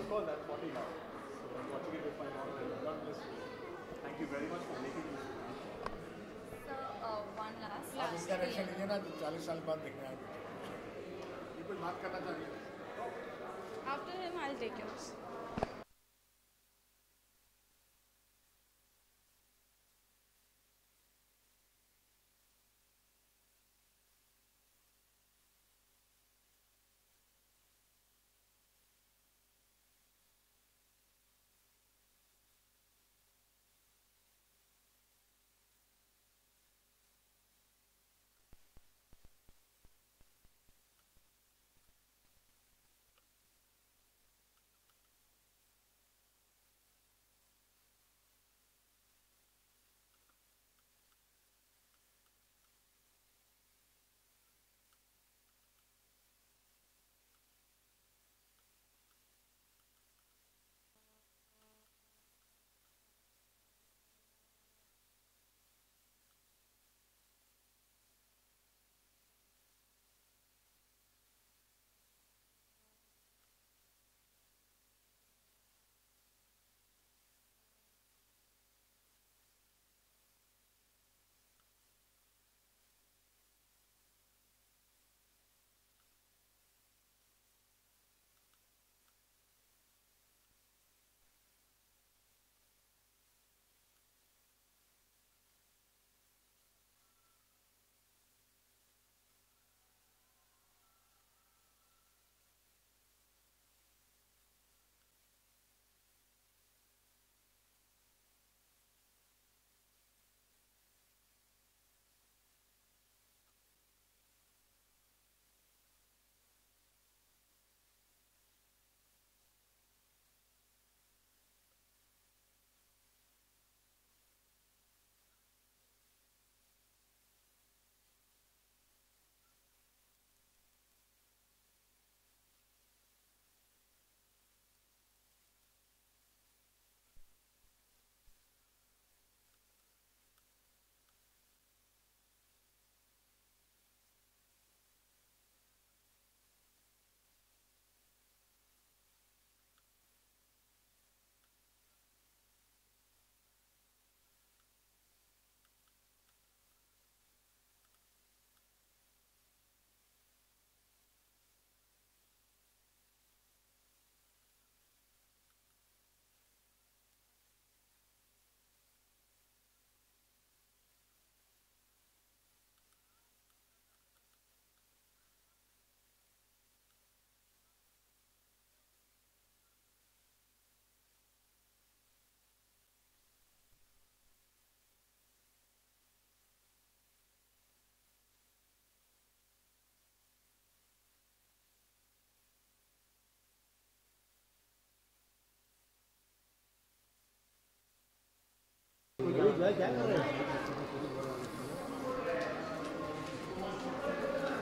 was called that 40 now. So I'm watching it with my mom. God bless you. Thank you very much for making this. So one last. आप इसका reaction लीजिए ना, 40 साल बाद देखने आए। ये कुछ बात करना चाहिए। After him, I'll take yours.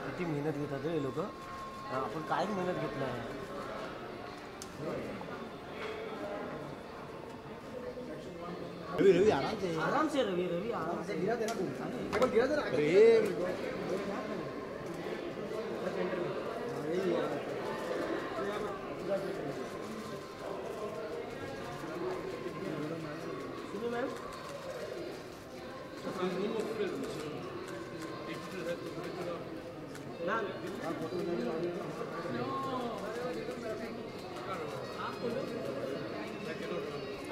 किती मेहनत घेतात हे लोक. आपण काय मेहनत घेतला आहे. रवि आराम से रवि आराम से गिरा देना. केवल गिरा देना.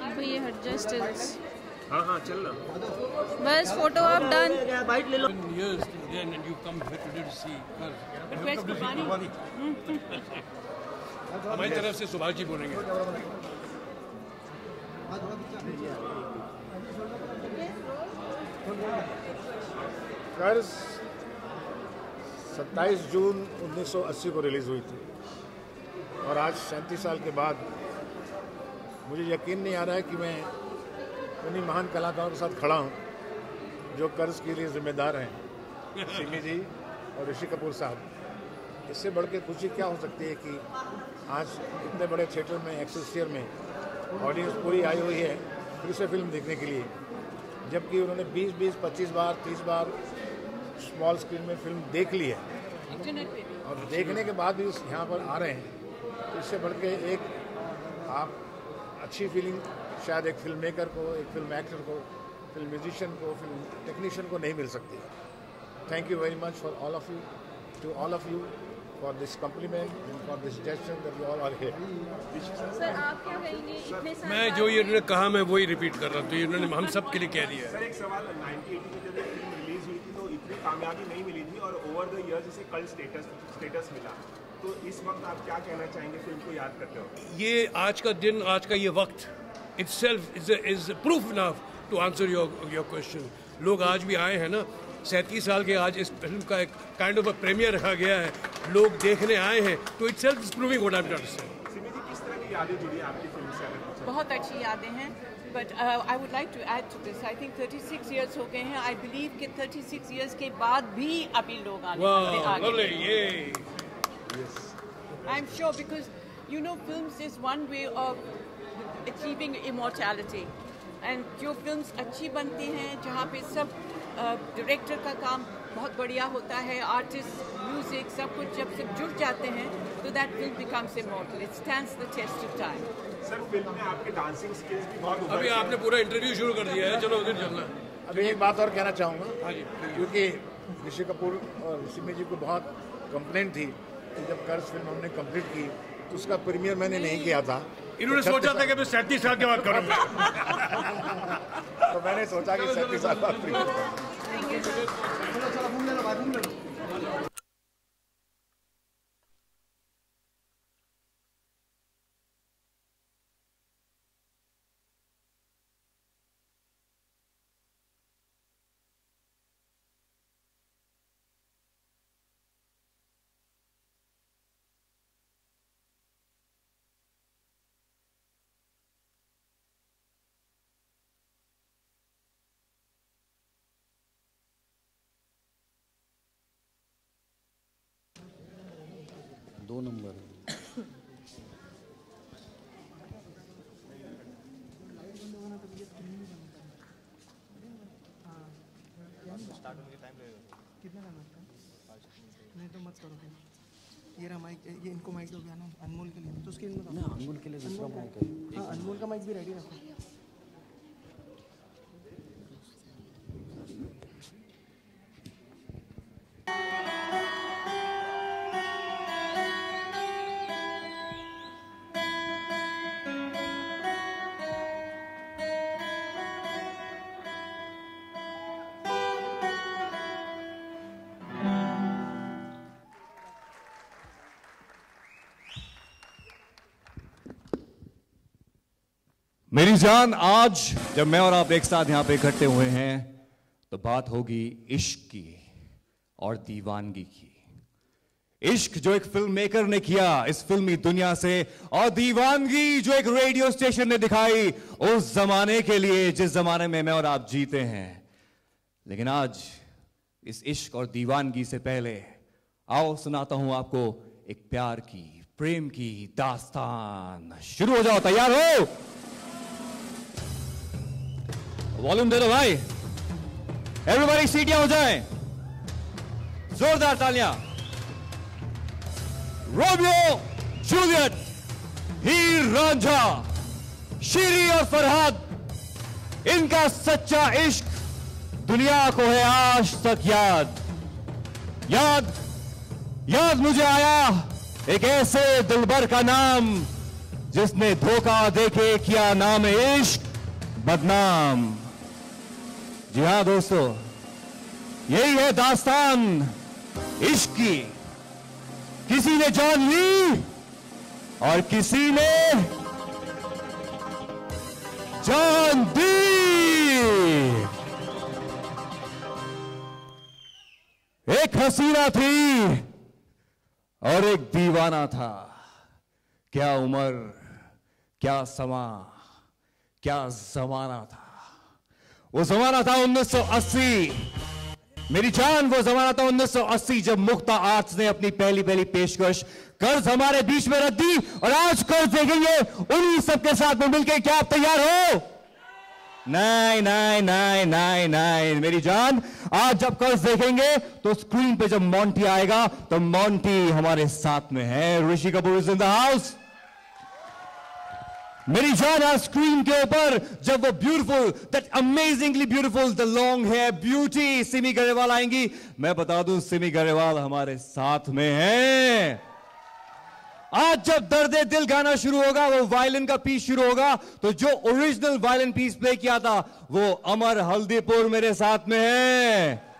अभी ये हट जाए स्टिल्स. हाँ हाँ चल ना. बस फोटो आप डन. बाइट ले लो. Years then and you come here today to see her. हमारी तरफ से सुभाष जी बोलेंगे. कर्ज 27 जून 1980 को रिलीज़ हुई थी और आज 37 साल के बाद मुझे यकीन नहीं आ रहा है कि मैं उन्हीं महान कलाकारों के साथ खड़ा हूँ जो कर्ज के लिए जिम्मेदार हैं, सिमी जी और ऋषि कपूर साहब। इससे बढ़ के खुशी क्या हो सकती है कि आज इतने बड़े थिएटर में एक्सेसियर में ऑडियंस पूरी आई हुई है फिर से फिल्म देखने के लिए, जबकि उन्होंने 20-20, 25 बार, 30 बार स्मॉल स्क्रीन में फिल्म देख ली है और देखने के बाद भी यहाँ पर आ रहे हैं। तो इससे बढ़ के एक आप अच्छी फीलिंग शायद एक फिल्म मेकर को, एक फिल्म एक्टर को, फिल्म म्यूजिशियन को, फिल्म टेक्नीशियन को नहीं मिल सकती है। Thank you very much for all of you, to all of you for this compliment and for this gesture that you all are here. Sir आप क्या कहेंगे इतने साल मैं जो ये इन्होंने कहा मैं वही रिपीट कर रहा हूँ, तो इन्होंने हम सब के लिए कह दिया है। सर एक सवाल, 1980 में जब ये फिल्म रिलीज हुई थी तो इतनी कामयाबी नहीं मिली थी और ओवर द इयर्स इसे कल्ट स्टेटस मिला, तो इस वक्त आप क्या कहना चाहेंगे फिल्म को याद करते हो? ये आज का दिन, आज का ये वक्त itself is proof enough to answer your question. लोग आज भी आए हैं ना, 37 साल के आज इस फिल्म का एक काइंड ऑफ प्रीमियर रखा गया है, लोग देखने आए हैं, तो itself is proving what I'm trying to say. Simi जी, किस तरह की यादें जुड़ी आपकी फिल्म से? बहुत अच्छी यादें हैं, but I would like to add to this, I think 36 years हो गए हैं, आई बिलीव कि 36 इयर्स के बाद भी अभी लोग आने I am sure, because you know films is one way of achieving immortality, and जो फिल्म्स अच्छी बनती हैं, जहाँ पे सब डायरेक्टर का काम बहुत बढ़िया होता है, आर्टिस्ट, म्यूजिक, सब कुछ जब सब जुड़ जाते हैं तो that film becomes immortal, it stands the test of time. Sir film में आपके डांसिंग स्किल्स भी बहुत अभी आपने पूरा इंटरव्यू शुरू कर दिया है, चलो उधर चलना। अभी एक बात और कहना चाहूँगा, हाँ जी, क्योंकि ऋषि कपूर और सिमी जी को बहुत कंप्लेंट थी कि जब कर्ज फिल्म हमने कंप्लीट की तो उसका प्रीमियर मैंने नहीं किया था। इन्होंने सोचा था कि मैं 37 साल के बाद करूँगा। तो मैंने सोचा कि 37 साल बाद प्रीमियर। दो नंबर कितना टाइम लगता है? नहीं तो मत करो फिर। ये रहा माइक, ये इनको माइक दो गया ना अनमोल के लिए, तो उसके लिए ना, अनमोल के लिए दूसरा माइक है। हाँ, अनमोल का माइक भी रेडी रखो। मेरी जान, आज जब मैं और आप एक साथ यहां पे इकट्ठे हुए हैं तो बात होगी इश्क की और दीवानगी की। इश्क जो एक फिल्म मेकर ने किया इस फिल्मी दुनिया से, और दीवानगी जो एक रेडियो स्टेशन ने दिखाई उस जमाने के लिए जिस जमाने में मैं और आप जीते हैं। लेकिन आज इस इश्क और दीवानगी से पहले आओ सुनाता हूं आपको एक प्यार की, प्रेम की दास्तान। शुरू हो जाओ, तैयार हो? वॉल्यूम दे दो भाई, एवरीबॉडी सीटियां हो जाएं, जोरदार तालियां। रोमियो जूलियट, हीर रांझा, शीरी और फरहाद, इनका सच्चा इश्क दुनिया को है आज तक याद। याद याद मुझे आया एक ऐसे दिलबर का नाम जिसने धोखा देके किया नाम इश्क बदनाम। जी हां दोस्तों, यही है दास्तान इश्क की। किसी ने जान ली और किसी ने जान दी। एक हसीना थी और एक दीवाना था। क्या उम्र, क्या समा, क्या जमाना था। वो जमाना था 1980। मेरी जान, वो जमाना था 1980 जब मुक्ता आर्ट्स ने अपनी पहली पेशकश कर्ज हमारे बीच में रख दी। और आज कर्ज देखेंगे उन्हीं सबके साथ में मिलकर। क्या आप तैयार हो? नहीं नहीं नहीं नहीं नहीं मेरी जान, आज जब कर्ज देखेंगे तो स्क्रीन पे जब मोंटी आएगा तो मोंटी हमारे साथ में है। Rishi Kapoor is in the house. मेरी जान आज स्क्रीन के ऊपर जब वो beautiful, that amazingly beautiful, the long hair beauty Simi Garewal आएंगी, मैं बता दूं सिमी गरेवाल हमारे साथ में है। आज जब दर्दे दिल गाना शुरू होगा, वो वायलिन का पीस शुरू होगा, तो जो ओरिजिनल वायलिन पीस प्ले किया था वो अमर हल्दीपुर मेरे साथ में है।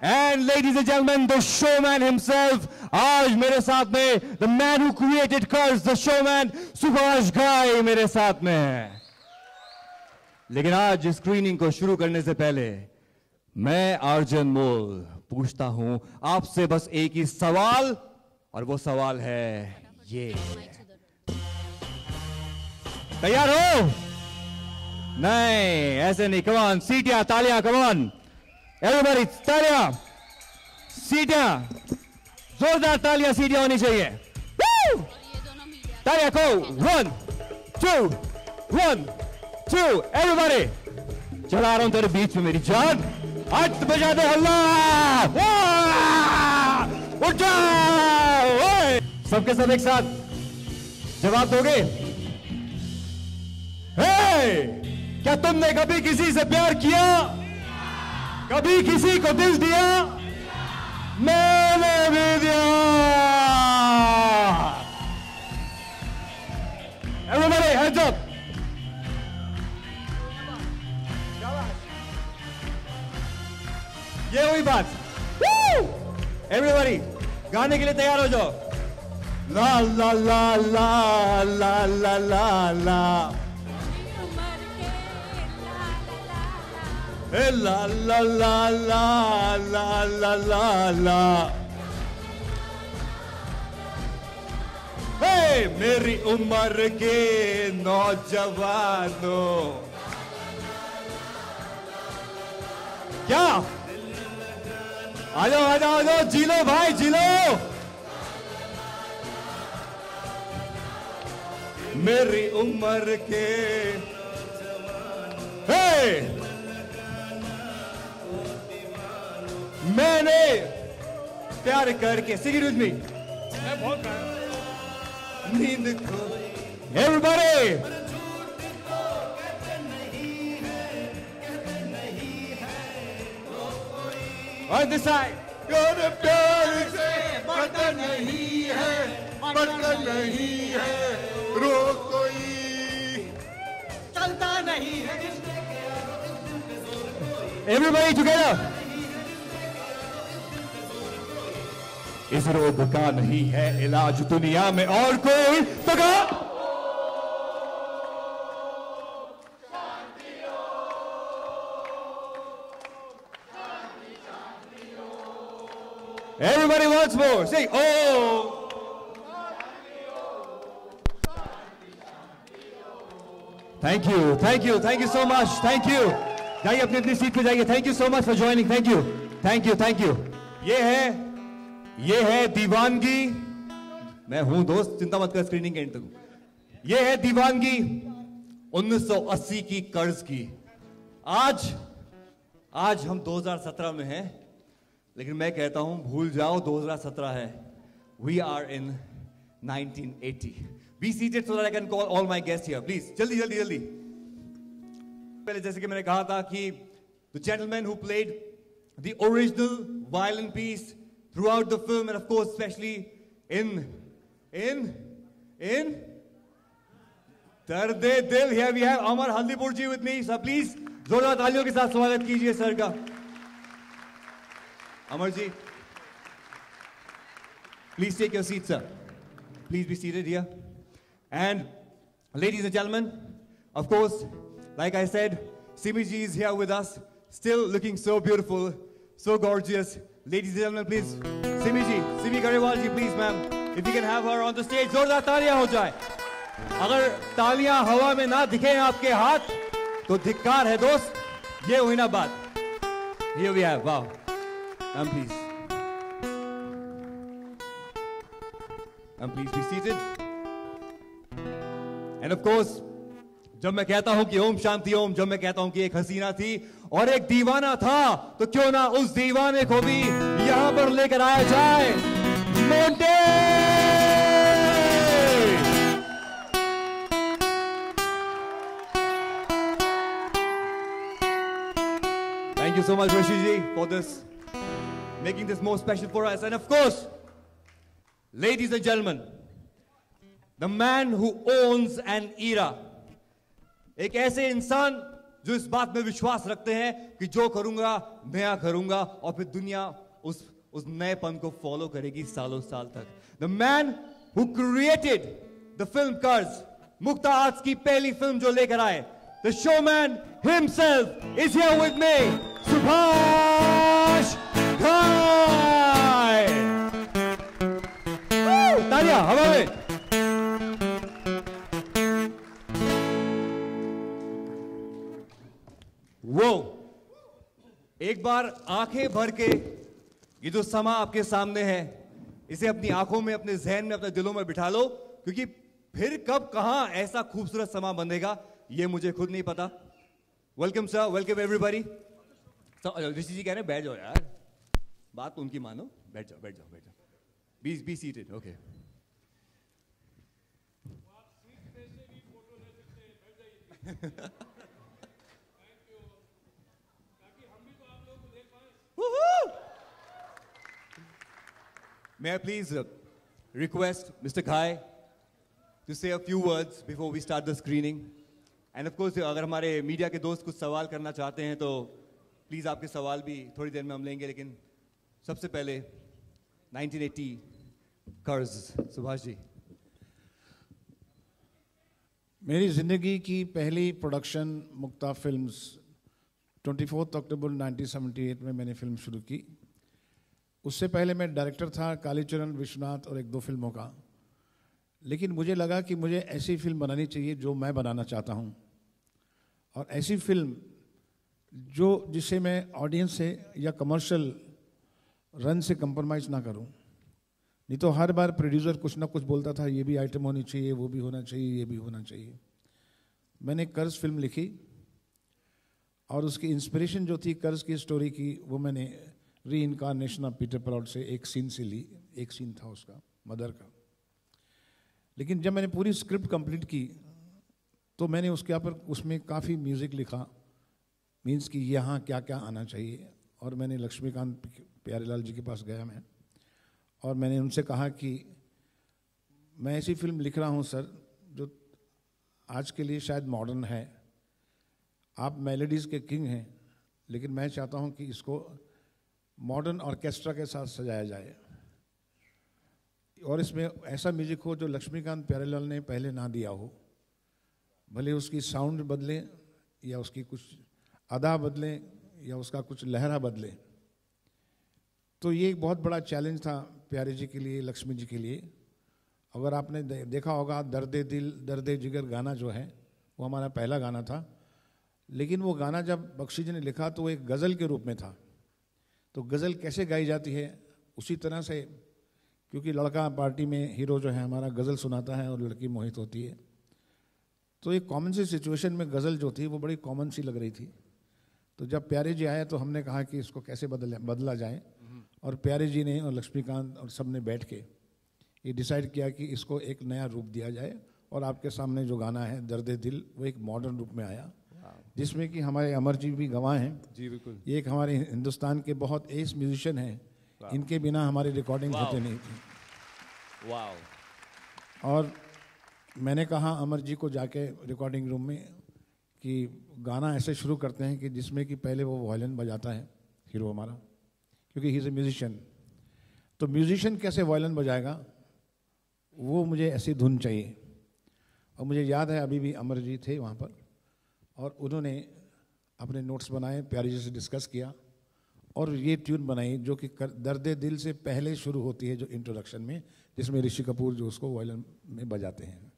And ladies and gentlemen, the showman himself, आज मेरे साथ में, the man who created Curse, the showman, Subhash घाई मेरे साथ में है। लेकिन आज स्क्रीनिंग को शुरू करने से पहले मैं आर्जन मोल पूछता हूं आपसे बस एक ही सवाल, और वो सवाल है ये, तैयार हो? नहीं, ऐसे नहीं, कम ऑन, सीटियां, तालियां, कम ऑन एवरीबॉडी, तालियां, सीटियां, जोरदार तालियां, सीटियां होनी चाहिए। तालियां को 1 2 एवरीबॉडी। चला रहा हूं तेरे बीच में मेरी जान, आज बजा दे हल्ला, उठा, सबके सब एक साथ जवाब दोगे? क्या तुमने कभी किसी से प्यार किया? कभी किसी को दिल दिया? मैंने भी दिया। Everybody hands up. ये हुई बात। Everybody गाने के लिए तैयार हो जाओ। ला ला ला ला ला ला ला ला ला ला ला ला ला ला ला ला। हे मेरी उम्र के नौजवानों, क्या आ जाओ आ जाओ आ जाओ, जी लो भाई, जी लो। मेरी उम्र के, हे मैंने प्यार करके, sing it with me, मैं बहुत नींद को, everybody on this side, प्यार से बढ़ता नहीं है, बढ़ता नहीं है, रो कोई चलता नहीं है। Everybody together. इस रोग का नहीं है इलाज दुनिया में और कोई, तो everybody once more say oh. Thank you, thank you, thank you so much, thank you. जाइए अपनी अपनी सीट पे जाइए। Thank you so much for joining, thank you, thank you, thank you. ये है दीवानगी। मैं हूं दोस्त, चिंता मत कर, स्क्रीनिंग के एंड तक। ये है दीवानगी 1980 की कर्ज की। आज हम 2017 में हैं, लेकिन मैं कहता हूं भूल जाओ 2017 है। We are in 1980. Be seated so that I can call all my guests here, please. जल्दी जल्दी जल्दी। पहले जैसे कि मैंने कहा था कि the gentleman who played the original violin piece throughout the film, and of course especially in दर्दे दिल, here we have Amar Haldipur ji with me, so please जोरदार तालियों के साथ स्वागत कीजिए सर का। Amar ji, please take your seat, sir. Please be seated here. And ladies and gentlemen, of course, like I said, Simi ji is here with us, still looking so beautiful, so gorgeous. Ladies and gentlemen, please, Simi ji, Simi Garewal ji, please ma'am, if you can have her on the stage, जोरदार तालियां हो जाए। अगर तालियां हवा में ना दिखे आपके हाथ, तो धिक्कार है दोस्त, ये हुई ना बात। Here we have, wow, ma'am please, be seated. And of course, जब मैं कहता हूं कि ओम शांति ओम, जब मैं कहता हूं कि एक हसीना थी और एक दीवाना था, तो क्यों ना उस दीवाने को भी यहां पर लेकर आया जाए। Monte Thank you so much, Rishi ji, for this, making this more special for us. And of course, ladies and gentlemen, the man who owns an era. एक ऐसे इंसान जो इस बात में विश्वास रखते हैं कि जो करूंगा नया करूंगा और फिर दुनिया उस नएपन को फॉलो करेगी सालों साल तक. The man who created the film कर्ज, मुक्ता आर्ट्स की पहली फिल्म जो लेकर आए, the showman himself is here with me, Subhash Ghai. तालियां हवा में. वो एक बार आंखें भर के ये जो समा आपके सामने है, इसे अपनी आंखों में, अपने जहन में, अपने दिलों में बिठा लो, क्योंकि फिर कब कहां ऐसा खूबसूरत समा बंधेगा ये मुझे खुद नहीं पता. Welcome sir, welcome everybody. Rishi ji कह रहे हैं बैठ जाओ यार, बात उनकी मानो. बैठ जाओ, बैठ जाओ, बैठ जाओ. Be seated. Okay. May I please request Mr. Ghai to say a few words before we start the screening. And of course, अगर हमारे मीडिया के दोस्त कुछ सवाल करना चाहते हैं तो प्लीज आपके सवाल भी थोड़ी देर में हम लेंगे. लेकिन सबसे पहले 1980 कर्ज, सुभाष जी. मेरी ज़िंदगी की पहली प्रोडक्शन मुक्ता फिल्म्स 24 अक्टूबर 1978 में मैंने फिल्म शुरू की. उससे पहले मैं डायरेक्टर था कालीचरण, विश्वनाथ और एक दो फिल्मों का. लेकिन मुझे लगा कि मुझे ऐसी फिल्म बनानी चाहिए जो मैं बनाना चाहता हूँ, और ऐसी फिल्म जिसे मैं ऑडियंस से या कमर्शियल रन से कंप्रोमाइज़ ना करूँ. नहीं तो हर बार प्रोड्यूसर कुछ ना कुछ बोलता था, ये भी आइटम होनी चाहिए, वो भी होना चाहिए, ये भी होना चाहिए. मैंने कर्ज फिल्म लिखी और उसकी इंस्पिरेशन जो थी कर्ज की स्टोरी की, वो मैंने री इनकारनेशन ऑफ पीटर परॉट से एक सीन से ली. एक सीन था उसका मदर का. लेकिन जब मैंने पूरी स्क्रिप्ट कंप्लीट की तो मैंने उसमें काफ़ी म्यूज़िक लिखा, मीन्स कि यहाँ क्या क्या आना चाहिए. और मैंने लक्ष्मीकांत प्यारेलाल जी के पास गया मैं, और मैंने उनसे कहा कि मैं ऐसी फिल्म लिख रहा हूँ सर जो आज के लिए शायद मॉडर्न है. आप मेलोडीज़ के किंग हैं, लेकिन मैं चाहता हूँ कि इसको मॉडर्न ऑर्केस्ट्रा के साथ सजाया जाए, और इसमें ऐसा म्यूजिक हो जो लक्ष्मीकांत प्यारेलाल ने पहले ना दिया हो. भले उसकी साउंड बदले या उसकी कुछ अदा बदले या उसका कुछ लहरा बदले. तो ये एक बहुत बड़ा चैलेंज था प्यारे जी के लिए, लक्ष्मी जी के लिए. अगर आपने देखा होगा दर्दे दिल दर्दे जिगर गाना जो है वो हमारा पहला गाना था. लेकिन वो गाना जब बख्शी जी ने लिखा तो वो एक गज़ल के रूप में था. तो गज़ल कैसे गाई जाती है उसी तरह से, क्योंकि लड़का पार्टी में हीरो जो है हमारा गज़ल सुनाता है और लड़की मोहित होती है. तो एक कॉमन सी सिचुएशन में गज़ल जो थी वो बड़ी कॉमन सी लग रही थी. तो जब प्यारे जी आए तो हमने कहा कि इसको कैसे बदला जाए, और प्यारे जी ने और लक्ष्मीकांत और सब ने बैठ के ये डिसाइड किया कि इसको एक नया रूप दिया जाए. और आपके सामने जो गाना है दर्दे दिल, वो एक मॉडर्न रूप में आया, जिसमें कि हमारे अमर जी भी गवाह हैं. जी बिल्कुल. ये एक हमारे हिंदुस्तान के बहुत एस म्यूजिशियन हैं. इनके बिना हमारी रिकॉर्डिंग होते नहीं थी. वाओ. और मैंने कहा अमर जी को जाके रिकॉर्डिंग रूम में कि गाना ऐसे शुरू करते हैं कि जिसमें कि पहले वो वायलिन बजाता है हीरो हमारा, क्योंकि ही इज़ ए म्यूजिशियन. तो म्यूजिशियन कैसे वायलिन बजाएगा, वो मुझे ऐसी धुन चाहिए. और मुझे याद है अभी भी अमर जी थे वहाँ पर, और उन्होंने अपने नोट्स बनाए, प्यारी जी से डिस्कस किया और ये ट्यून बनाई जो कि दर्दे दिल से पहले शुरू होती है, जो इंट्रोडक्शन में, जिसमें ऋषि कपूर जो उसको वायलिन में बजाते हैं.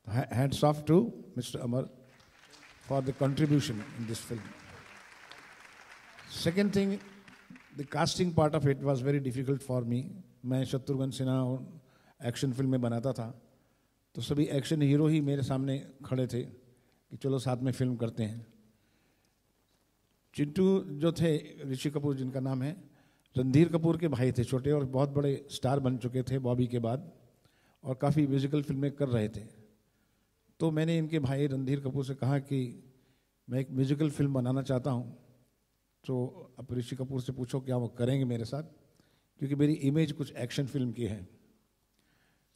Hats off to mister Amar for the contribution in this film. Second thing, the casting part of it was very difficult for me. मैं शत्रुघ्न सिन्हा और एक्शन फिल्म में बनाता था, तो सभी एक्शन हीरो ही मेरे सामने खड़े थे कि चलो साथ में फिल्म करते हैं. चिंटू जो थे, ऋषि कपूर जिनका नाम है, रणधीर कपूर के भाई थे छोटे, और बहुत बड़े स्टार बन चुके थे बॉबी के बाद, और काफ़ी म्यूजिकल फिल्में कर रहे थे. तो मैंने इनके भाई रणधीर कपूर से कहा कि मैं एक म्यूजिकल फिल्म बनाना चाहता हूँ, तो अब ऋषि कपूर से पूछो क्या वो करेंगे मेरे साथ, क्योंकि मेरी इमेज कुछ एक्शन फिल्म की है।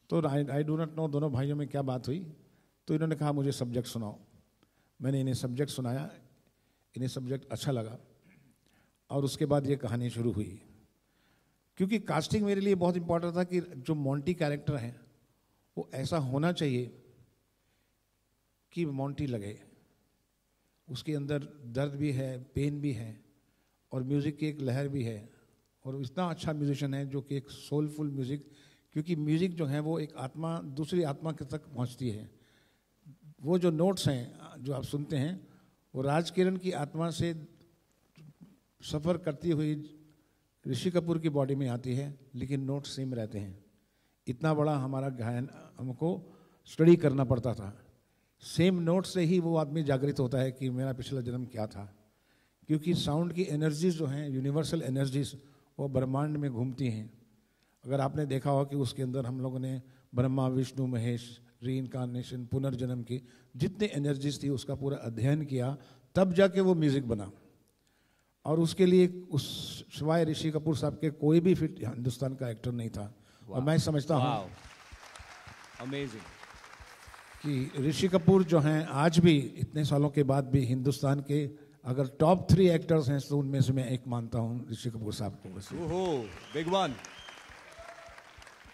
तो आई डू नॉट नो दोनों भाइयों में क्या बात हुई, तो इन्होंने कहा मुझे सब्जेक्ट सुनाओ। मैंने इन्हें सब्जेक्ट सुनाया, इन्हें सब्जेक्ट अच्छा लगा और उसके बाद ये कहानी शुरू हुई। क्योंकि कास्टिंग मेरे लिए बहुत इंपॉर्टेंट था कि जो मोंटी कैरेक्टर है वो ऐसा होना चाहिए कि मोंटी लगे, उसके अंदर दर्द भी है, पेन भी है और म्यूज़िक की एक लहर भी है, और इतना अच्छा म्यूजिशियन है जो कि एक सोलफुल म्यूज़िक, क्योंकि म्यूज़िक जो है वो एक आत्मा दूसरी आत्मा के तक पहुंचती है। वो जो नोट्स हैं जो आप सुनते हैं वो राज किरण की आत्मा से सफ़र करती हुई ऋषि कपूर की बॉडी में आती है, लेकिन नोट सेम रहते हैं। इतना बड़ा हमारा गायन हमको स्टडी करना पड़ता था। सेम नोट से ही वो आदमी जागृत होता है कि मेरा पिछला जन्म क्या था, क्योंकि साउंड की एनर्जीज जो हैं, यूनिवर्सल एनर्जीज, वो ब्रह्मांड में घूमती हैं। अगर आपने देखा हो कि उसके अंदर हम लोगों ने ब्रह्मा विष्णु महेश, रीइंकारनेशन, पुनर्जन्म की जितने एनर्जीज थी उसका पूरा अध्ययन किया, तब जाके वो म्यूज़िक बना। और उसके लिए उस सिवाय ऋषि कपूर साहब के कोई भी फिट हिंदुस्तान का एक्टर नहीं था। और मैं समझता हूँ अमेजिंग कि ऋषि कपूर जो हैं आज भी इतने सालों के बाद भी हिंदुस्तान के अगर टॉप 3 एक्टर्स हैं तो उनमें से मैं एक मानता हूँ ऋषि कपूर साहब को। ओहो, बिग वन।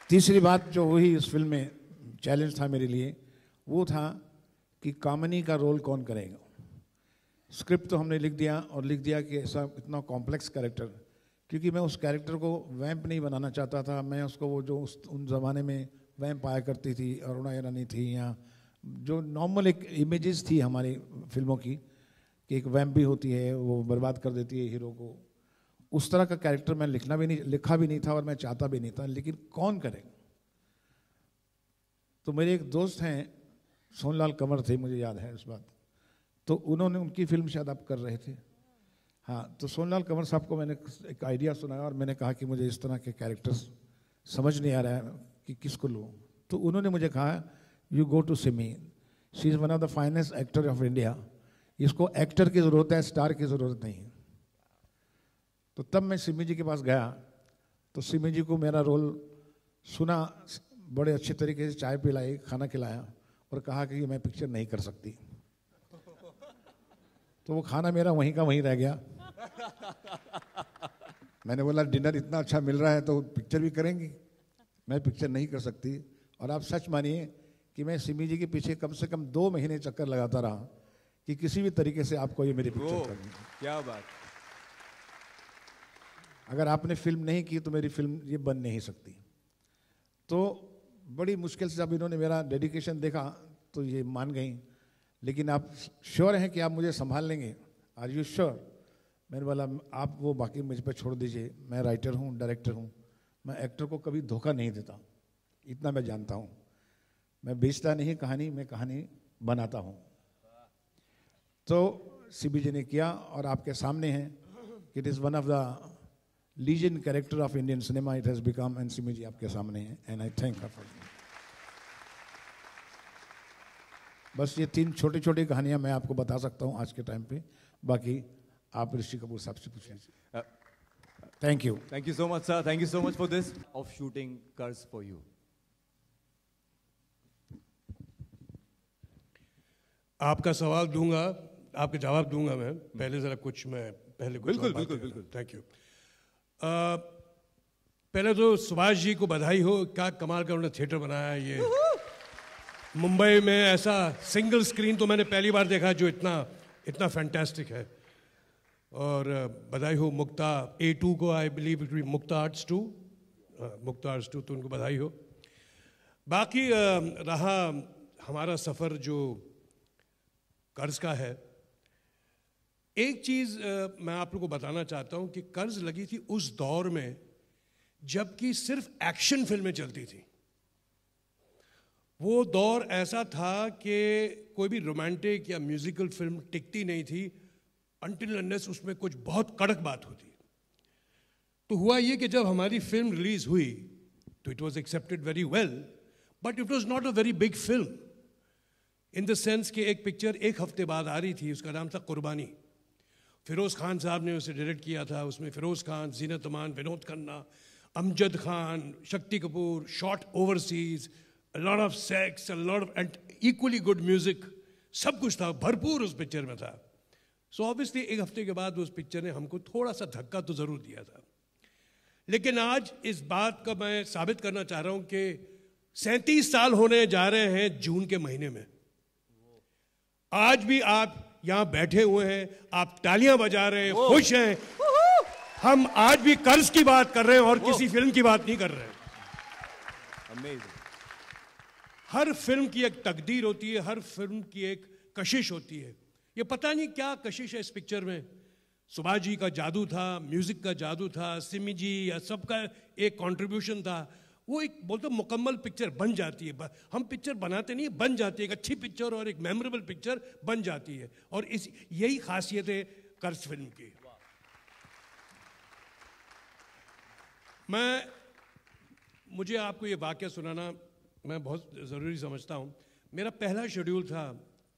तीसरी बात जो हुई इस फिल्म में चैलेंज था मेरे लिए, वो था कि कामिनी का रोल कौन करेगा। स्क्रिप्ट तो हमने लिख दिया और लिख दिया कि ऐसा इतना कॉम्प्लेक्स कैरेक्टर, क्योंकि मैं उस कैरेक्टर को वैम्प नहीं बनाना चाहता था। मैं उसको वो जो उन ज़माने में वैम्प आया करती थी, अरुणा ईरानी थी, या जो नॉर्मल एक इमेजेस थी हमारी फिल्मों की कि एक वैम्प भी होती है, वो बर्बाद कर देती है हीरो को, उस तरह का कैरेक्टर मैं लिखा भी नहीं था और मैं चाहता भी नहीं था। लेकिन कौन करेगा? तो मेरे एक दोस्त हैं सोनलाल कंवर थे, मुझे याद है उस बात, तो उन्होंने उनकी फिल्म शायद आप कर रहे थे, हाँ, तो सोनलाल कंवर साहब को मैंने एक आइडिया सुनाया और मैंने कहा कि मुझे इस तरह के कैरेक्टर्स समझ नहीं आ रहा है कि किसको लूँ। तो उन्होंने मुझे कहा you go to Simi, she is one of the finest actor of India, इसको एक्टर की ज़रूरत है, स्टार की ज़रूरत नहीं है। तो तब मैं सिमी जी के पास गया, तो सिमी जी को मेरा रोल सुना, बड़े अच्छे तरीके से चाय पिलाई, खाना खिलाया और कहा कि मैं पिक्चर नहीं कर सकती। तो वो खाना मेरा वहीं का वहीं रह गया। मैंने बोला डिनर इतना अच्छा मिल रहा है तो पिक्चर भी करेंगी, मैं पिक्चर नहीं कर सकती। और आप सच मानिए कि मैं सिमी जी के पीछे कम से कम 2 महीने चक्कर लगाता रहा कि किसी भी तरीके से आपको ये मेरी पिक्चर करनी है। क्या बात। अगर आपने फिल्म नहीं की तो मेरी फिल्म ये बन नहीं सकती। तो बड़ी मुश्किल से जब इन्होंने मेरा डेडिकेशन देखा तो ये मान गई, लेकिन आप श्योर हैं कि आप मुझे संभाल लेंगे? Are you sure? मैंने बोला आप वो बाकी मुझ पर छोड़ दीजिए, मैं राइटर हूँ, डायरेक्टर हूँ, मैं एक्टर को कभी धोखा नहीं देता, इतना मैं जानता हूँ। मैं बेचता नहीं कहानी, मैं कहानी बनाता हूँ। तो सीबी जी ने किया और आपके सामने है, it is one of the legend character of Indian cinema it has become, and सीबी जी आपके सामने है, and I thank her for. बस ये 3 छोटी छोटी कहानियां मैं आपको बता सकता हूं आज के टाइम पे, बाकी आप ऋषि कपूर साहब से पूछ लीजिए। Thank you. Thank you so much, sir. Thank you so much for this. Of shooting कर्ज for you. आपका सवाल दूंगा, आपके जवाब दूंगा मैं। पहले जरा कुछ मैं पहले कुछ बिल्कुल बिल्कुल बिल्कुल। Thank you. पहले तो सुभाष जी को बधाई हो, क्या कमाल का उन्होंने थिएटर बनाया है। ये मुंबई में ऐसा सिंगल स्क्रीन तो मैंने पहली बार देखा जो इतना फैंटास्टिक है। और बधाई हो मुक्ता A2 को, I believe it Mukta arts 2, Mukta arts 2, तो उनको बधाई हो। बाकी रहा हमारा सफ़र जो कर्ज का है, एक चीज़ मैं आप लोगों को बताना चाहता हूँ कि कर्ज लगी थी उस दौर में जबकि सिर्फ एक्शन फिल्में चलती थी। वो दौर ऐसा था कि कोई भी रोमांटिक या म्यूजिकल फिल्म टिकती नहीं थी अनटिल अनलेस उसमें कुछ बहुत कड़क बात होती। तो हुआ ये कि जब हमारी फिल्म रिलीज हुई तो it was accepted very well, but it was not a very big film in the sense कि एक पिक्चर 1 हफ्ते बाद आ रही थी, उसका नाम था कुर्बानी। फिरोज़ खान साहब ने उसे डायरेक्ट किया था। उसमें Firoz Khan, Zeenat Aman, Vinod Khanna, Amjad Khan, Shakti Kapoor, shot overseas, a lot of sex, a lot of and equally good music, सब कुछ था, भरपूर उस पिक्चर में था। सो ऑब्वियसली एक हफ्ते के बाद उस पिक्चर ने हमको थोड़ा सा धक्का तो ज़रूर दिया था, लेकिन आज इस बात का मैं साबित करना चाह रहा हूँ कि 37 साल होने जा रहे हैं जून के महीने में। आज भी आप यहाँ बैठे हुए हैं, आप तालियां बजा रहे हैं, खुश हैं। हम आज भी कर्ज की बात कर रहे हैं और किसी फिल्म की बात नहीं कर रहे हैं। Amazing. हर फिल्म की एक तकदीर होती है, हर फिल्म की एक कशिश होती है। ये पता नहीं क्या कशिश है इस पिक्चर में। सुभाष जी का जादू था, म्यूजिक का जादू था, सिमी जी या सबका एक कंट्रीब्यूशन था। वो एक बोलते मुकम्मल पिक्चर बन जाती है। हम पिक्चर बनाते नहीं, बन जाती है। एक अच्छी पिक्चर और एक मेमोरेबल पिक्चर बन जाती है, और इस यही खासियत है कर्ज फिल्म की। मुझे आपको ये वाक़या सुनाना मैं बहुत ज़रूरी समझता हूँ। मेरा पहला शेड्यूल था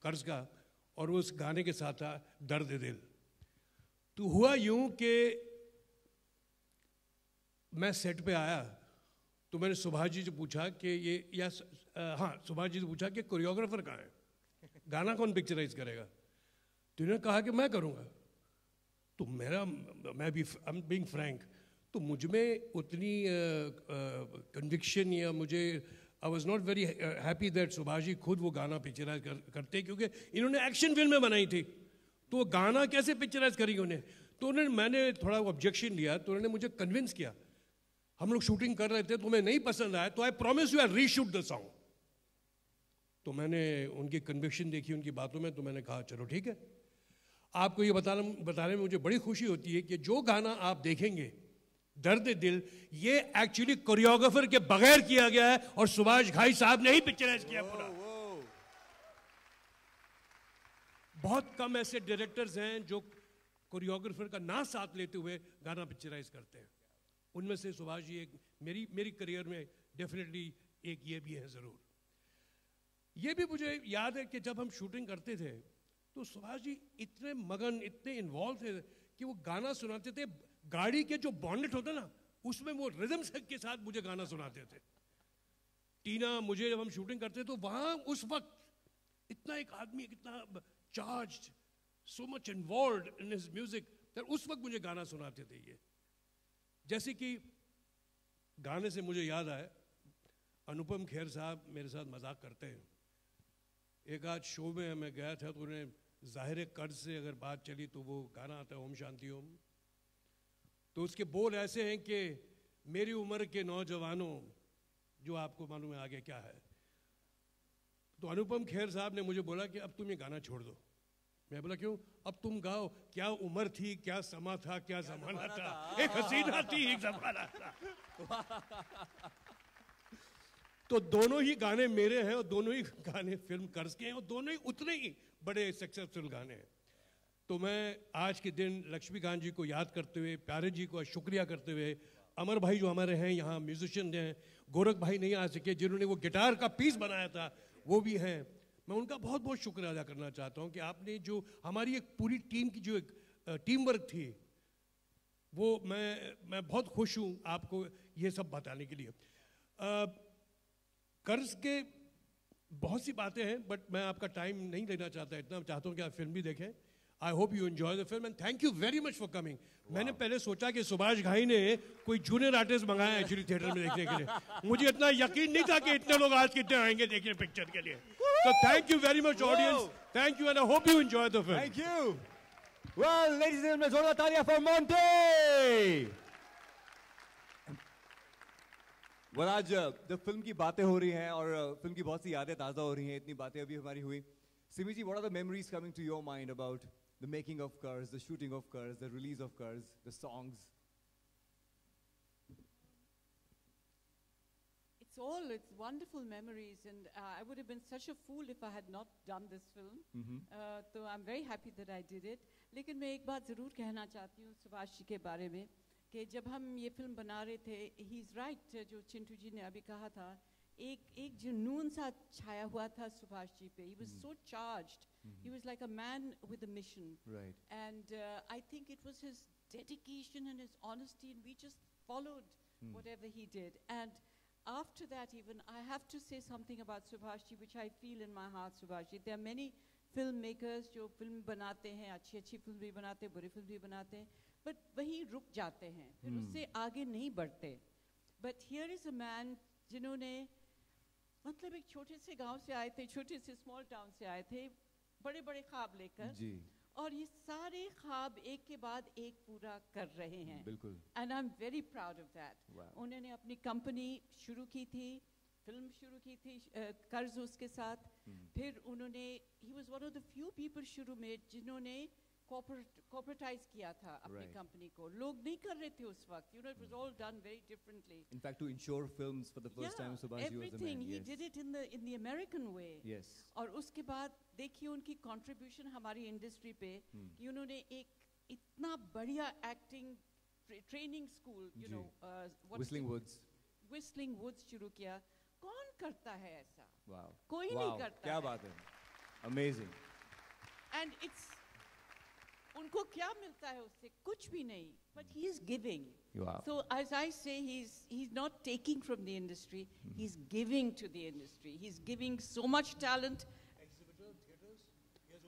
कर्ज का, और उस गाने के साथ था दर्द दिल। तो हुआ यूं कि मैं सेट पे आया तो मैंने सुभाष जी से पूछा कि सुभाष जी से पूछा कि कोरियोग्राफर कहाँ है, गाना कौन पिक्चराइज करेगा। तो उन्होंने कहा कि मैं करूँगा। तो मैं भी आई एम बीइंग फ्रैंक, तो मुझ में उतनी कन्विक्शन या मुझे I was not very happy that Subhash ji खुद वो गाना पिक्चराइज करते, क्योंकि इन्होंने एक्शन फिल्में बनाई थी, तो वो गाना कैसे पिक्चराइज करेंगे उन्हें। तो मैंने थोड़ा ऑब्जेक्शन लिया, तो उन्होंने मुझे कन्विंस किया। हम लोग शूटिंग कर रहे थे, तुम्हें नहीं पसंद आया, तो I promise you I reshoot the song. तो मैंने उनकी कन्विक्शन देखी उनकी बातों में, तो मैंने कहा चलो ठीक है। आपको ये बताने में मुझे बड़ी खुशी होती है कि जो गाना आप देखेंगे दर्द दिल, ये एक्चुअली कोरियोग्राफर के बगैर किया गया है, और सुभाष घाई साहब ने ही पिक्चराइज किया पूरा। बहुत कम ऐसे डायरेक्टर्स हैं जो कोरियोग्राफर का ना साथ लेते हुए गाना पिक्चराइज करते हैं। उनमें से सुभाष जी एक मेरी करियर में डेफिनेटली एक ये भी है ज़रूर। ये भी मुझे याद है कि जब हम शूटिंग करते थे तो सुभाष जी इतने मगन, इतने इन्वॉल्व थे कि वो गाना सुनाते थे। गाड़ी के जो बॉनेट होता ना, उसमें वो रिदम के साथ मुझे गाना सुनाते थे। टीना मुझे जब हम शूटिंग करते तो वहाँ उस वक्त इतना एक आदमी कितना charged, so much involved in his music, उस वक्त मुझे गाना सुनाते थे। ये जैसे कि गाने से मुझे याद आया, अनुपम खेर साहब मेरे साथ मजाक करते हैं। एक आज शो में मैं गया था, तो उन्हें ज़ाहिर कर्ज से अगर बात चली तो वो गाना आता है ओम शांति ओम। तो उसके बोल ऐसे हैं कि मेरी उम्र के नौजवानों, जो आपको मालूम है आगे क्या है। तो अनुपम खेर साहब ने मुझे बोला कि अब तुम ये गाना छोड़ दो। मैं बोला क्यों? अब तुम गाओ। क्या उम्र थी, क्या समा था, क्या जमाना था, एक हसीना थी, एक जमाना था। तो दोनों ही गाने मेरे हैं, और दोनों ही गाने फिल्म कर्ज के हैं, और दोनों ही उतने ही बड़े सक्सेसफुल गाने हैं। तो मैं आज के दिन लक्ष्मीकांत जी को याद करते हुए, प्यारे जी को शुक्रिया करते हुए, अमर भाई जो हमारे हैं यहाँ म्यूजिशियन हैं, गोरख भाई नहीं आ सके जिन्होंने वो गिटार का पीस बनाया था, वो भी हैं, मैं उनका बहुत बहुत शुक्रिया अदा करना चाहता हूँ कि आपने जो हमारी एक पूरी टीम की जो एक टीम वर्क थी, वो मैं बहुत खुश हूँ आपको ये सब बताने के लिए। कर्ज के बहुत सी बातें हैं, बट मैं आपका टाइम नहीं लेना चाहता, इतना चाहता हूँ कि आप फिल्म भी देखें। I hope you enjoy the film and thank you very much for coming. मैंने पहले सोचा कि सुभाष घाई ने कोई जूनियर आर्टिस्ट मंगाया एक्चुअली थिएटर में देखने के लिए। मुझे इतना यकीन नहीं था कि इतने लोग आज कितने आएंगे देखने पिक्चर के लिए। So thank you very much audience. Thank you and I hope you enjoy the film. Thank you. Well, ladies and gentlemen, जोरदार तालियां for Monty. Well, आज जब फिल्म की बातें हो रही हैं और फिल्म की बहुत सी यादें ताज़ा हो रही हैं, इतनी बातें अभी हमारी हुई। सिमी जी, what are the memories coming to your mind about the making of कर्ज, the shooting of कर्ज, the release of कर्ज, the songs? It's wonderful memories, and I would have been such a fool if I had not done this film. So I'm very happy that I did it. लेकिन मैं एक बात ज़रूर कहना चाहती हूँ सुभाष जी के बारे में, कि जब हम ये फिल्म बना रहे थे, he is right, जो चिंटू जी ने अभी कहा था, एक जुनून सा छाया हुआ था सुभाष जी पे। He was so charged. He was like a man with a mission. Right. And I think it was his dedication and his honesty, and we just followed whatever he did. And after that, even, I have to say something about Subhash ji, which I feel in my heart, Subhash ji. There are many filmmakers जो film बनाते हैं, अच्छी film भी बनाते हैं, बुरी film भी बनाते हैं, but वहीं रुक जाते हैं, फिर उससे आगे नहीं बढ़ते. But here is a man जिन्होंने मतलब एक छोटे से गांव से आए थे, छोटे से स्मॉल टाउन से आए थे, बड़े बड़े ख्वाब लेकर, और ये सारे ख्वाब एक के बाद एक पूरा कर रहे हैं. बिल्कुल. And I'm very proud of that. उन्होंने अपनी कंपनी शुरू की थी, फिल्म शुरू की थी कर्ज उसके साथ, फिर उन्होंने he was one of the few people शुरू में जिन्होंने corporatize किया था अपनी कंपनी को. लोग नहीं कर रहे थे उस वक्त. You know, it was all done very differently. In fact, to insure films for the first time, Subhash ji was the man. Everything he did it in the American way. Yes. और उसके बाद देखिए उनकी contribution हमारी industry पे कि उन्होंने एक इतना बढ़िया acting training school, you know, Whistling Woods शुरू किया. कौन करता है ऐसा? Wow. कोई नहीं करता. क्या बात है? Amazing. And it's उनको क्या मिलता है उससे? कुछ भी नहीं. But he is giving. Wow. So as I say, he's not taking from the industry. He's giving to the industry. He's giving so much talent.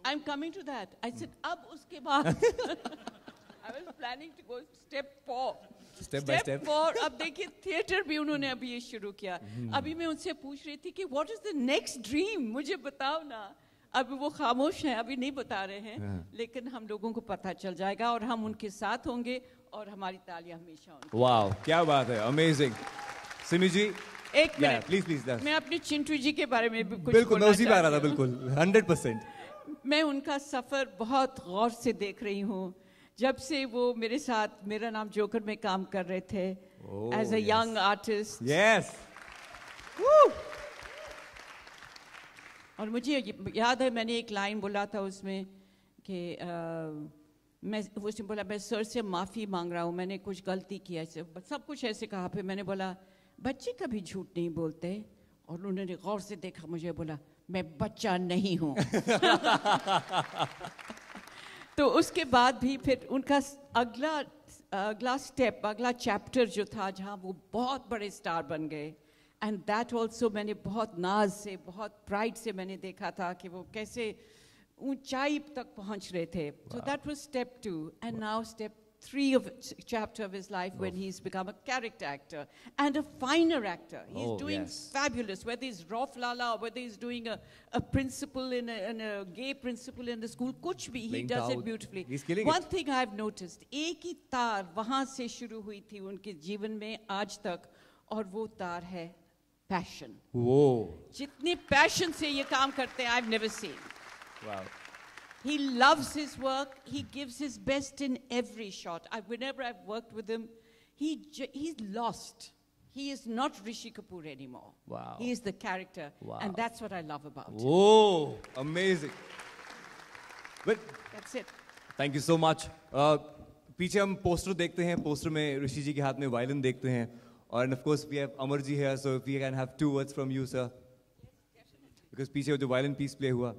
I'm coming to that. I said, अब उसके बाद I was planning to go step 4. Step by step. 4. अब देखिए theatre भी उन्होंने अभी ये शुरू किया. अभी मैं उनसे पूछ रही थी कि what is the next dream? मुझे बताओ ना. अभी वो खामोश हैं, अभी नहीं बता रहे हैं, लेकिन हम लोगों को पता चल जाएगा और हम उनके साथ होंगे और हमारी तालियां हमेशा होंगी. वाओ, क्या बात है, अमेजिंग. सिमी जी, एक मिनट, प्लीज. मैं अपने चिंटू जी के बारे में भी कुछ बिल्कुल, मैं उसी पे आ रहा था, बिल्कुल 100%. मैं उनका सफर बहुत गौर से देख रही हूँ. जब से वो मेरे साथ मेरा नाम जोकर में काम कर रहे थे as a young artist. Yes. और मुझे याद है मैंने एक लाइन बोला था उसमें कि मैं उसने बोला मैं सर से माफ़ी मांग रहा हूँ, मैंने कुछ गलती किया, सब कुछ ऐसे कहा. फिर मैंने बोला बच्चे कभी झूठ नहीं बोलते, और उन्होंने गौर से देखा मुझे, बोला मैं बच्चा नहीं हूँ. तो उसके बाद भी फिर उनका अगला स्टेप, अगला चैप्टर जो था जहाँ वो बहुत बड़े स्टार बन गए. एंड दैट ऑल्सो मैंने बहुत नाज से, बहुत प्राइड से मैंने देखा था कि वो कैसे ऊंचाई तक पहुंच रहे थे. So that was step 2. And now step 3 of chapter of his life when he's become a character actor and a finer actor. He's doing fabulous, whether he's Rauf Lala or whether he's doing a principal in a gay principal in the school, kuch bhi, he does it beautifully. He's killing One thing I've noticed, एक ही तार वहाँ से शुरू हुई थी उनके जीवन में आज तक, और वो तार है passion. जितने passion से ये काम करते हैं, I've never seen. Wow. He loves his work. He gives his best in every shot. Whenever I've worked with him, he's lost. He is not Rishi Kapoor anymore. Wow. He is the character. Wow. And that's what I love about him. Oh, amazing. But that's it. Thank you so much. पीछे हम poster देखते हैं, poster में ऋषि जी के हाथ में violin देखते हैं, और of course we have Amar ji here, so if we can have 2 words from you, sir. Because पीछे जो वायलिन पीस प्ले हुआ.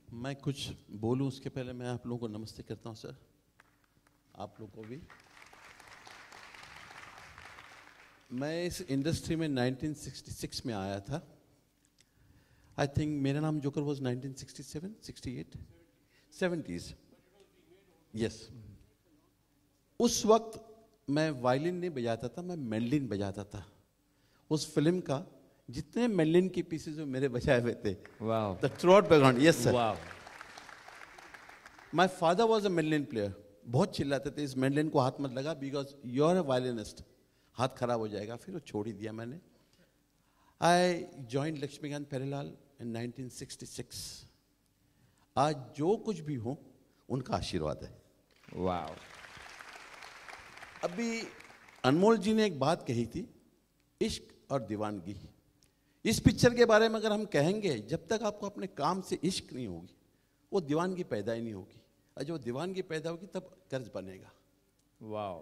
मैं कुछ बोलूं उसके पहले मैं आप लोगों को नमस्ते करता हूं सर, आप लोगों को भी. मैं इस इंडस्ट्री में 1966 में आया था. आई थिंक मेरा नाम जोकर वाज 1967, 68, 70s. यस. उस वक्त मैं वायलिन नहीं बजाता था, मैं मैंडलिन बजाता था. उस फिल्म का जितने मैंडलिन के पीसेस जो मेरे बजाए हुए थे, the throat background. Yes sir. My father was a mandolin player. बहुत चिल्लाते थे इस मैंडलिन को हाथ मत लगा because you are a violinist, हाथ खराब हो जाएगा. फिर वो छोड़ ही दिया मैंने. आई जॉइंड लक्ष्मीकांत प्यारेलाल इन 1966. आज जो कुछ भी हो उनका आशीर्वाद है. वाह. अभी अनमोल जी ने एक बात कही थी, इश्क और दीवानगी. इस पिक्चर के बारे में अगर हम कहेंगे, जब तक आपको अपने काम से इश्क नहीं होगी वो दीवानगी पैदा ही नहीं होगी, और जब दीवानगी पैदा होगी तब कर्ज बनेगा. वाह.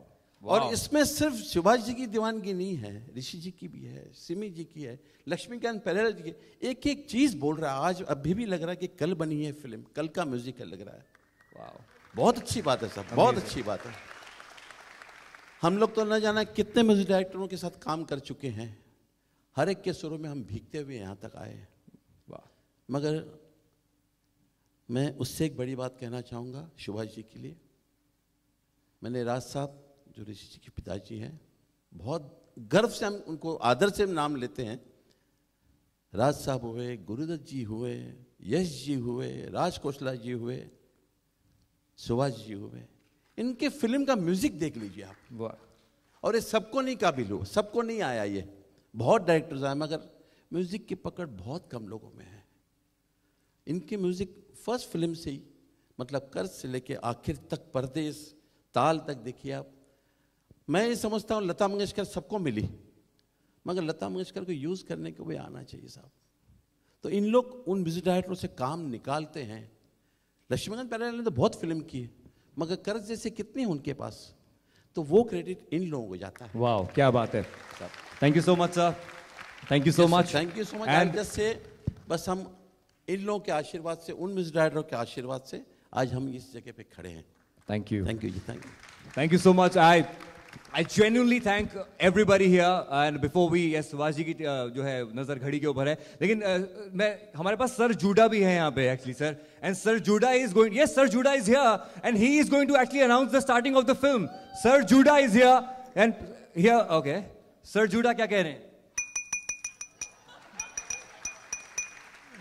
और इसमें सिर्फ सुभाष जी की दीवानगी नहीं है, ऋषि जी की भी है, सिमी जी की है, लक्ष्मीकांत बेहरा जी की। एक एक चीज बोल रहा है। आज अभी भी लग रहा है कि कल बनी है फिल्म, कल का म्यूजिक लग रहा है। वाह, बहुत अच्छी बात है साहब, बहुत अच्छी बात है। हम लोग तो न जाना कितने म्यूजिक डायरेक्टरों के साथ काम कर चुके हैं, हर एक के सुरों में हम भीगते हुए यहाँ तक आए। वाह। मगर मैं उससे एक बड़ी बात कहना चाहूँगा सुभाष जी के लिए। मैंने राज साहब जो ऋषि जी के पिताजी हैं, बहुत गर्व से हम उनको आदर से नाम लेते हैं। राज साहब हुए, गुरुदत्त जी हुए, यश जी हुए, राज कोसला जी हुए, सुभाष जी हुए। इनके फिल्म का म्यूजिक देख लीजिए आप। वाह। और ये सबको नहीं काबिल हो, सबको नहीं आया, ये बहुत डायरेक्टर्स आए मगर म्यूजिक की पकड़ बहुत कम लोगों में है। इनके म्यूजिक फर्स्ट फिल्म से ही, मतलब कर्ज से लेके आखिर तक, परदेश, ताल तक देखिए आप। मैं ये समझता हूँ लता मंगेशकर सबको मिली, मगर लता मंगेशकर को यूज करने के लिए आना चाहिए साहब। तो इन लोग उन म्यूजिक डायरेक्टरों से काम निकालते हैं। लक्ष्मीकांत बेहरा ने तो बहुत फिल्म की है, मगर कर्ज जैसे कितने हैं उनके पास, तो वो क्रेडिट इन लोगों को जाता है। वाह, क्या बात है। Thank you so much sir, thank you so much, thank you so much. And just say बस हम इन लोगों के आशीर्वाद से, उन म्यूजिक डायरेक्टरों के आशीर्वाद से आज हम इस जगह पे खड़े हैं। Thank you, thank you ji, thank you, thank you so much. I genuinely thank everybody here and before we, yes, Subhash ji की जो है नजर घड़ी के ऊपर है, लेकिन मैं, हमारे पास सर जूडा भी है यहाँ पे actually sir, and Sir Judah is going, yes, Sir Judah is here and he is going to actually announce the starting of the film. Sir Judah is here and here, okay, Sir Judah क्या कह रहे हैं?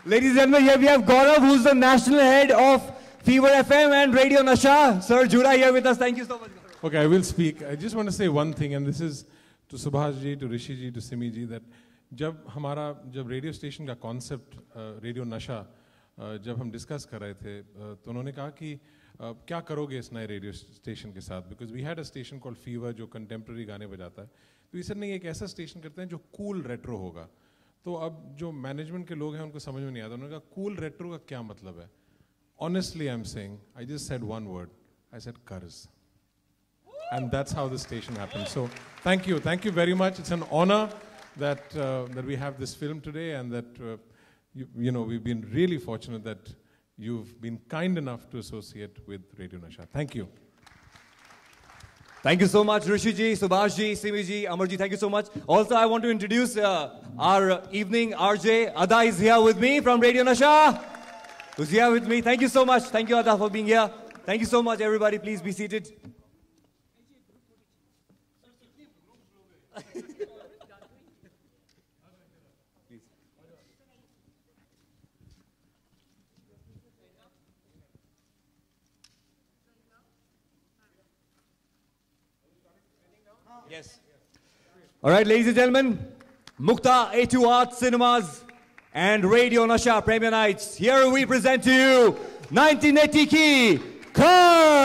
Ladies and gentlemen, here we have Gaurav, who's the national head of Fever FM and Radio Nasha. Sir Judah here with us. Thank you so much. Okay, I will speak. I just want to say one thing, and this is to Subhash ji, to Rishi ji, to Simi ji, that जब radio station का concept radio नशा जब हम discuss कर रहे थे, तो उन्होंने कहा कि क्या करोगे इस नए रेडियो स्टेशन के साथ, because we had a station called Fever जो कंटेम्प्रेरी गाने बजाता है। तो इस नहीं, एक ऐसा स्टेशन करते हैं जो कूल रेट्रो होगा। तो अब जो मैनेजमेंट के लोग हैं उनको समझ में नहीं आता। उन्होंने कहा कूल रेट्रो का क्या मतलब है। Honestly I am saying, I just said one word, I said कर्ज। And that's how the station happened. So thank you very much. It's an honor that we have this film today, and that you know, we've been really fortunate that you've been kind enough to associate with Radio Nasha. Thank you. Thank you so much, Rishi ji, Subhash ji, Simi ji, Amar ji. Thank you so much. Also, I want to introduce our evening RJ. Ada is here with me from Radio Nasha. Who's here with me? Thank you so much. Thank you, Ada, for being here. Thank you so much, everybody. Please be seated. Yes. All right, ladies and gentlemen, Mukta A2 Art Cinemas and Radio Nasha Premier Nights. Here we present to you 1980 ki Curse.